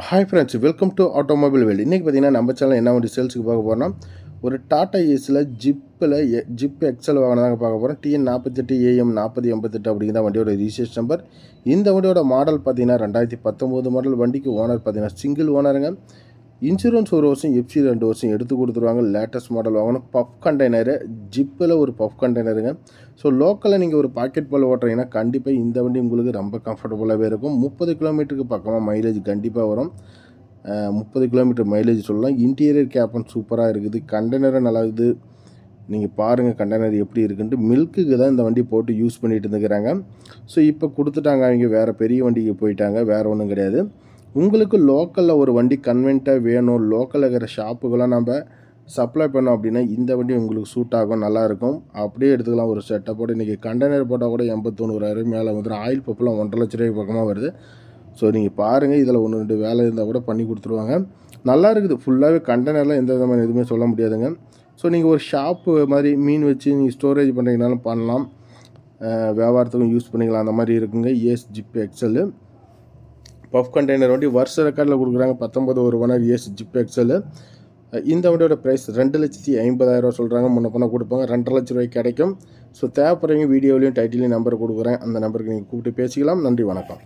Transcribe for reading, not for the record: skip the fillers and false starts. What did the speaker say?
Hi friends, welcome to automobile world. இன்றைக்கி பார்த்தீங்கன்னா நம்ம சேனல் என்ன வண்டி சேல்ஸுக்கு பார்க்க போகிறோம்னா, ஒரு டாடா ஏஸில் ஜிப் எக்ஸல் வாகனம் தாங்க பார்க்க போகிறோம். TN48 AM 4088 அப்படிங்கிற வண்டியோட ரிஜிஸ்ட்ரேஷன் நம்பர். இந்த வண்டியோட மாடல் பார்த்தீங்கன்னா 2019 மாடல். வண்டிக்கு ஓனர் பார்த்தீங்கன்னா சிங்கிள் ஓனருங்க. இன்சூரன்ஸ் 1 வருஷம், எஃப்சி 2 வருஷம் எடுத்து கொடுத்துருவாங்க. லேட்டஸ்ட் மாடல் வாங்கணும். பஃப் கண்டெய்னரு, ஜிப்பில் ஒரு பஃப் கண்டெய்னருங்க. ஸோ லோக்கலில் நீங்கள் ஒரு பாக்கெட் பால் ஓட்டுறீங்கன்னா கண்டிப்பாக இந்த வண்டி உங்களுக்கு ரொம்ப கம்ஃபர்டபுளாகவே இருக்கும். 30 கிலோமீட்டருக்கு பக்கமாக மைலேஜ் கண்டிப்பாக வரும். 30 கிலோமீட்டர் மைலேஜ் சொல்லலாம். இன்டீரியர் கேப்பன் சூப்பராக இருக்குது. கண்டெய்னரும் நல்லா இருக்குது. நீங்கள் பாருங்கள் கண்டெய்னர் எப்படி இருக்குன்ட்டு. மில்க்குக்கு தான் இந்த வண்டி போட்டு யூஸ் பண்ணிட்டு இருந்துக்கிறாங்க. ஸோ இப்போ கொடுத்துட்டாங்க, அவங்க வேறு பெரிய வண்டிக்கு போயிட்டாங்க, வேறு ஒன்றும் கிடையாது. உங்களுக்கு லோக்கலில் ஒரு வண்டி கன்வென்ட்டாக வேணும், லோக்கலில் இருக்கிற ஷாப்புக்கெல்லாம் நம்ம சப்ளை பண்ணோம் அப்படின்னா இந்த வண்டி உங்களுக்கு சூட் ஆகும், நல்லாயிருக்கும். அப்படியே எடுத்துக்கலாம். ஒரு செட்டப்போடு இன்றைக்கி கண்டெய்னர் போட்டால் கூட 80-90 மேலே வந்துடும். ஆயில் பப்பெல்லாம் 1,50,000 ரூபாய்க்கு பக்கமாக வருது. ஸோ நீங்கள் பாருங்கள், இதில் 1-2 வேலை இருந்தால் கூட பண்ணி கொடுத்துருவாங்க. நல்லா இருக்குது. ஃபுல்லாகவே கண்டெய்னரில் எந்த விதமான எதுவுமே சொல்ல முடியாதுங்க. ஸோ நீங்கள் ஒரு ஷாப்பு மாதிரி மீன் வச்சு நீங்கள் ஸ்டோரேஜ் பண்ணுறீங்கனாலும் பண்ணலாம், வியாபாரத்துக்கும் யூஸ் பண்ணிக்கலாம். அந்த மாதிரி இருக்குங்க. ஏஸ் ஜிப் எக்ஸல் பஃப் கண்டெய்னர் வண்டி வருஷ ரெக்கார்டில் கொடுக்குறாங்க. 19 ஒரு ஓனர் ஏஸ் ஜிப் எக்ஸல். இந்த வண்டியோட ப்ரைஸ் 2,50,000 சொல்கிறாங்க. முன்ன பண்ண கொடுப்பாங்க. 2,50,000 ரூபாய்க்கு கிடைக்கும். ஸோ தேவைப்படுறவங்க வீடியோவிலையும் டைட்டிலையும் நம்பர் கொடுக்குறேன். அந்த நம்பருக்கு நீங்கள் கூப்பிட்டு பேசிக்கலாம். நன்றி, வணக்கம்.